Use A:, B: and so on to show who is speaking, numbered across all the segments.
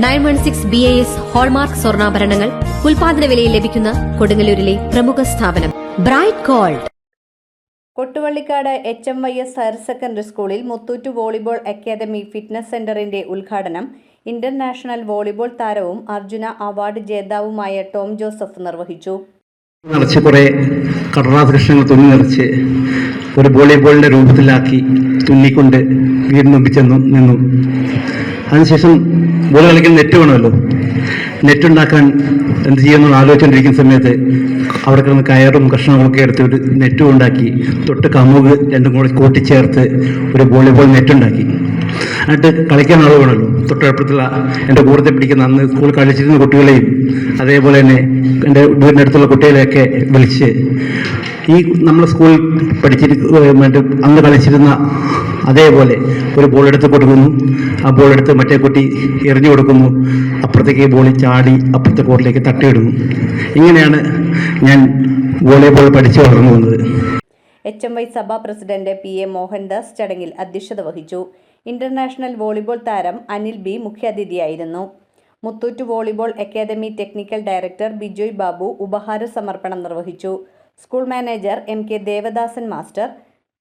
A: 916 BAS hallmark സ്വർണ്ണാഭരണങ്ങൾ ഉൽപാദന വിലയിൽ ലഭിക്കുന്ന കൊടുങ്ങല്ലൂരിലെ പ്രമുഖ സ്ഥാപനം bright gold.
B: Kottuvallikkad HMYS higher secondary സ്കൂളിൽ മുത്തൂറ്റ് വോളിബോൾ അക്കാദമി ഫിറ്റ്നസ് സെന്ററിന്റെ ഉദ്ഘാടനം ഇന്റർനാഷണൽ വോളിബോൾ താരവും അർജുന അവാർഡ് ജേതാവുമായ ടോം ജോസഫ് നിർവഹിച്ചു.
C: നിറച്ച് കുറേ കടലാസ് കഷ്ണങ്ങൾ തുന്നി നിറച്ച് ഒരു വോളിബോളിന്റെ രൂപത്തിലാക്കി തുന്നിക്കൊണ്ട് വീടിന് മുമ്പിൽ നിന്നു. അതിനുശേഷം ബോൾ കളിക്കാൻ നെറ്റ് വേണമല്ലോ. നെറ്റ് ഉണ്ടാക്കാൻ എന്ത് ചെയ്യുമെന്ന് ആലോചിച്ചുകൊണ്ടിരിക്കുന്ന സമയത്ത് അവിടെ കിടന്ന് കയറും കഷ്ണങ്ങളൊക്കെ എടുത്ത് ഒരു നെറ്റും ഉണ്ടാക്കി തൊട്ട് കമുക് രണ്ടും കൂടെ കൂട്ടിച്ചേർത്ത് ഒരു വോളിബോൾ നെറ്റുണ്ടാക്കി. എന്നിട്ട് കളിക്കാൻ ആൾ വേണമല്ലോ. തൊട്ടടുത്തുള്ള എൻ്റെ കൂടത്തെ പിടിക്കുന്ന അന്ന് സ്കൂൾ കളിച്ചിരുന്ന കുട്ടികളെയും അതേപോലെ തന്നെ എൻ്റെ വീടിൻ്റെ അടുത്തുള്ള കുട്ടികളെയൊക്കെ വിളിച്ച് ഈ നമ്മളെ സ്കൂളിൽ അന്ന് കളിച്ചിരുന്ന അതേപോലെ ഒരു ബോൾ എടുത്ത് കൊടുക്കുന്നു. ആ ബോൾ എടുത്ത് മറ്റേ കുട്ടി എറിഞ്ഞു കൊടുക്കുന്നു. അപ്പുറത്തേക്ക് ബോൾ ചാടി അപ്പുറത്തെ കോർട്ടിലേക്ക് തട്ടിയിടുന്നു. ഇങ്ങനെയാണ് ഞാൻ വോളിബോൾ പഠിച്ചു വളർന്നു വന്നത്.
B: HMY സഭാ പ്രസിഡന്റ് PA മോഹൻദാസ് ചടങ്ങിൽ അധ്യക്ഷത വഹിച്ചു. ഇന്റർനാഷണൽ വോളിബോൾ താരം അനിൽ B മുഖ്യാതിഥിയായിരുന്നു. Muthoot volleyball academy technical director Bijoy Babu ഉപഹാര സമർപ്പണം നിർവഹിച്ചു. School manager MK Devadasan master,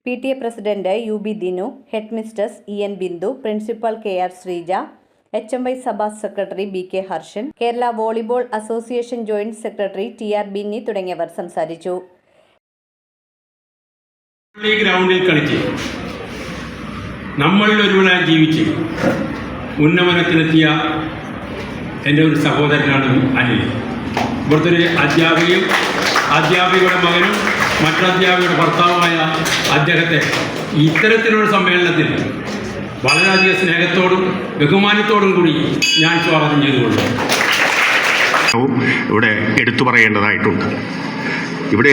B: PTA president UB Dinu, headmistress EN Bindu, principal KR Sreeja, HMY Sabha secretary BK Harshan, Kerala volleyball association joint secretary TR Binny തുടങ്ങിയവർ സംസാരിച്ചു.
D: ഗ്രൗണ്ടിൽ കളിച്ച് നമ്മളിൽ ഒരുവനായി ജീവിച്ച് ഉന്നമനത്തിലെത്തിയ എൻ്റെ ഒരു സഹോദരനാണ് അനിൽ. ഇവിടുത്തെ ഒരു അധ്യാപികയുടെ മകനും മറ്റൊരധ്യാപികയുടെ ഭർത്താവുമായ അദ്ദേഹത്തെ ഇത്തരത്തിലുള്ള സമ്മേളനത്തിൽ വളരെയധികം സ്നേഹത്തോടും ബഹുമാനത്തോടും കൂടി ഞാൻ സ്വാഗതം ചെയ്തുകൊള്ളുന്നു.
E: ഇവിടെ എടുത്തു പറയേണ്ടതായിട്ടുണ്ട്. ഇവിടെ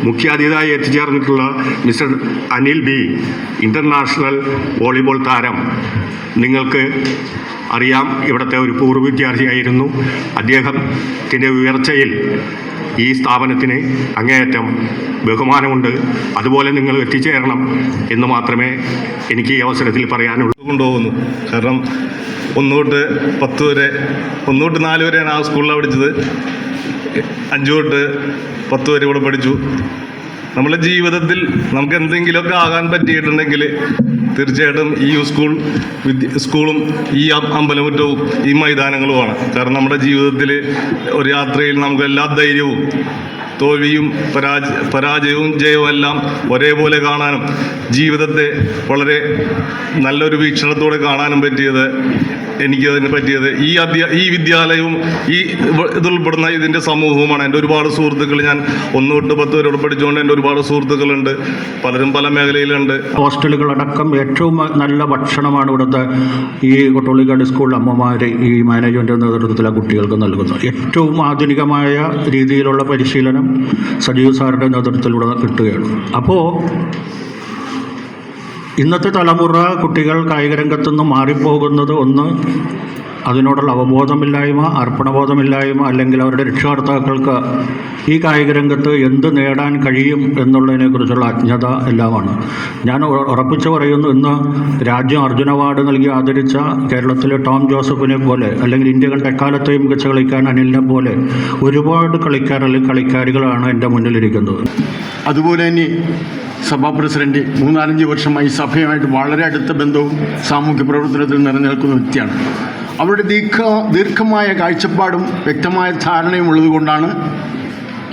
E: മുഖ്യാതിഥിയായി എത്തിച്ചേർന്നിട്ടുള്ള mister Anil B, international volleyball താരം. നിങ്ങൾക്ക് അറിയാം, ഇവിടുത്തെ ഒരു പൂർവ്വ വിദ്യാർത്ഥിയായിരുന്നു. അദ്ദേഹത്തിൻ്റെ ഉയർച്ചയിൽ ഈ സ്ഥാപനത്തിന് അങ്ങേയറ്റം ബഹുമാനമുണ്ട്. അതുപോലെ നിങ്ങൾ എത്തിച്ചേരണം എന്ന് മാത്രമേ എനിക്ക് ഈ അവസരത്തിൽ പറയാനുള്ളൂ.
F: കൊണ്ടുപോകുന്നു. കാരണം 1 തൊട്ട് 10 വരെ 1 തൊട്ട് 4 വരെയാണ് ആ സ്കൂളിലാണ് പഠിച്ചത്. 5 തൊട്ട് 10 വരെ ഇവിടെ പഠിച്ചു. നമ്മുടെ ജീവിതത്തിൽ നമുക്ക് എന്തെങ്കിലുമൊക്കെ ആകാൻ പറ്റിയിട്ടുണ്ടെങ്കിൽ തീർച്ചയായിട്ടും ഈ സ്കൂളും ഈ അമ്പലമുറ്റവും ഈ മൈതാനങ്ങളുമാണ്. കാരണം നമ്മുടെ ജീവിതത്തിൽ ഒരു യാത്രയിൽ നമുക്ക് എല്ലാ ധൈര്യവും തോൽവിയും പരാജയവും ജയവും എല്ലാം ഒരേപോലെ കാണാനും ജീവിതത്തെ വളരെ നല്ലൊരു വീക്ഷണത്തോടെ കാണാനും എനിക്കതിന് പറ്റിയത് ഈ വിദ്യാലയവും ഈ ഇതിൽപ്പെടുന്ന ഇതിൻ്റെ സമൂഹവുമാണ്. എൻ്റെ ഒരുപാട് സുഹൃത്തുക്കൾ, ഞാൻ 1 തൊട്ട് 10 വരെ പഠിച്ചുകൊണ്ട് എൻ്റെ ഒരുപാട് സുഹൃത്തുക്കളുണ്ട്. പലരും പല മേഖലയിലുണ്ട്.
C: ഹോസ്റ്റലുകളടക്കം ഏറ്റവും നല്ല ഭക്ഷണമാണ് ഇവിടുത്തെ ഈ കൊട്ടുവള്ളിക്കാട് സ്കൂളിൽ അമ്മമാർ ഈ മാനേജ്മെൻറ്റ് നേതൃത്വത്തിലെ കുട്ടികൾക്ക് നൽകുന്നത്. ഏറ്റവും ആധുനികമായ രീതിയിലുള്ള പരിശീലനം സജീവ് സാറിൻ്റെ നേതൃത്വത്തിലൂടെ കിട്ടുകയാണ്. അപ്പോൾ ഇന്നത്തെ തലമുറ കുട്ടികൾ കായിക രംഗത്തുനിന്ന് മാറിപ്പോകുന്നത് ഒന്ന് അതിനോടുള്ള അവബോധമില്ലായ്മ, അർപ്പണബോധമില്ലായ്മ, അല്ലെങ്കിൽ അവരുടെ രക്ഷകർത്താക്കൾക്ക് ഈ കായിക രംഗത്ത് എന്ത് നേടാൻ കഴിയും എന്നുള്ളതിനെക്കുറിച്ചുള്ള അജ്ഞത എല്ലാമാണ്. ഞാൻ ഉറപ്പിച്ചു പറയുന്നു, ഇന്ന് രാജ്യം അർജുന അവാർഡ് നൽകി ആദരിച്ച കേരളത്തിലെ ടോം ജോസഫിനെ പോലെ, അല്ലെങ്കിൽ ഇന്ത്യ കണ്ട എക്കാലത്തെയും മികച്ച കളിക്കാൻ അനിലിനെ പോലെ ഒരുപാട് കളിക്കാർ അല്ലെങ്കിൽ കളിക്കാരികളാണ് എൻ്റെ മുന്നിലിരിക്കുന്നത്.
G: അതുപോലെ തന്നെ സഭാ പ്രസിഡന്റ് 3-4 വർഷമായി സഭയുമായിട്ട് വളരെ അടുത്ത ബന്ധവും സാമൂഹ്യ പ്രവർത്തനത്തിൽ നിലനിൽക്കുന്ന വ്യക്തിയാണ്. അവരുടെ ദീർഘമായ കാഴ്ചപ്പാടും വ്യക്തമായ ധാരണയും ഉള്ളതുകൊണ്ടാണ്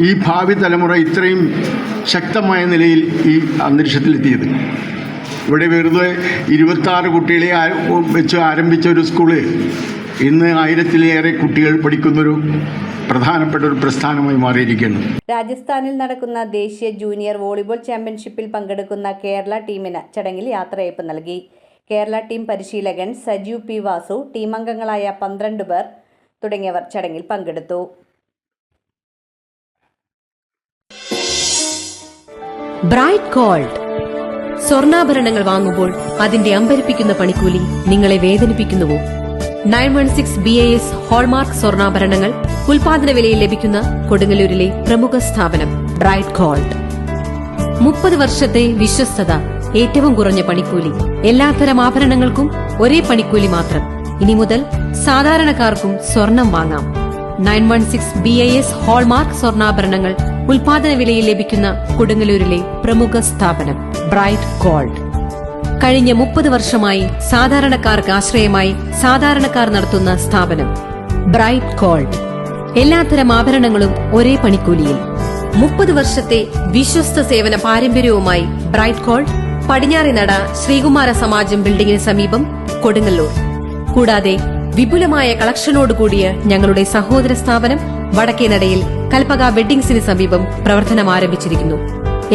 G: ഈ ഭാവി തലമുറ ഇത്രയും ശക്തമായ നിലയിൽ ഈ അന്തരീക്ഷത്തിലെത്തിയത്. ഇവിടെ വെറുതെ 26 കുട്ടികളെ വെച്ച് ആരംഭിച്ച ഒരു സ്കൂള് ഇന്ന് 1000-ലേറെ കുട്ടികൾ പഠിക്കുന്നൊരു പ്രധാനപ്പെട്ട ഒരു പ്രസ്ഥാനമായി മാറിയിരിക്കുന്നു.
B: രാജസ്ഥാനിൽ നടക്കുന്ന ദേശീയ ജൂനിയർ വോളിബോൾ ചാമ്പ്യൻഷിപ്പിൽ പങ്കെടുക്കുന്ന കേരള ടീമിന് ചടങ്ങിൽ യാത്രയയപ്പ് നൽകി. കേരള ടീം പരിശീലകൻ സജീവ് P വാസു, ടീമംഗങ്ങളായ 12 പേർ തുടങ്ങിയവർ ചടങ്ങിൽ പങ്കെടുത്തു.
A: ബ്രൈറ്റ് ഗോൾഡ് സ്വർണ്ണാഭരണങ്ങൾ വാങ്ങുമ്പോൾ അതിന്റെ അമ്പരിപ്പിക്കുന്ന പണിക്കൂലി നിങ്ങളെ വേദനിപ്പിക്കുന്നുവോ? 916 BAS ഹോൾമാർക്ക് സ്വർണ്ണാഭരണങ്ങൾ ഉൽപാദന വിലയിൽ ലഭിക്കുന്ന കൊടുങ്ങല്ലൂരിലെ പ്രമുഖ സ്ഥാപനം ബ്രൈറ്റ് ഗോൾഡ്. 30 വർഷത്തെ വിശ്വസ്തത, ഏറ്റവും കുറഞ്ഞ പണിക്കൂലി, എല്ലാത്തരം ആഭരണങ്ങൾക്കും ഒരേ പണിക്കൂലി മാത്രം. ഇനി മുതൽ സാധാരണക്കാർക്കും സ്വർണം വാങ്ങാം. 916 BIS ഹോൾമാർക്ക് സ്വർണ്ണാഭരണങ്ങൾ ഉൽപാദന വിലയിൽ ലഭിക്കുന്ന കൊടുങ്ങല്ലൂരിലെ പ്രമുഖ സ്ഥാപനം ബ്രൈറ്റ് ഗോൾഡ്. കഴിഞ്ഞ 30 വർഷമായി സാധാരണക്കാർക്ക് ആശ്രയമായി സാധാരണക്കാർ നടത്തുന്ന സ്ഥാപനം ബ്രൈറ്റ് ഗോൾഡ്. എല്ലാത്തരം ആഭരണങ്ങളും ഒരേ പണിക്കൂലിയിൽ. 30 വർഷത്തെ വിശ്വസ്ത സേവന പാരമ്പര്യവുമായി ബ്രൈറ്റ് ഗോൾഡ് പടിഞ്ഞാറേനട ശ്രീകുമാര സമാജം ബിൽഡിംഗിന് സമീപം കൊടുങ്ങല്ലൂർ. കൂടാതെ വിപുലമായ കളക്ഷനോടുകൂടിയ ഞങ്ങളുടെ സഹോദര സ്ഥാപനം വടക്കേനടയിൽ കൽപ്പക വെഡ്ഡിംഗ്സിന് സമീപം പ്രവർത്തനം ആരംഭിച്ചിരിക്കുന്നു.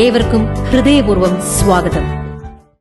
A: ഏവർക്കും ഹൃദയപൂർവ്വം സ്വാഗതം.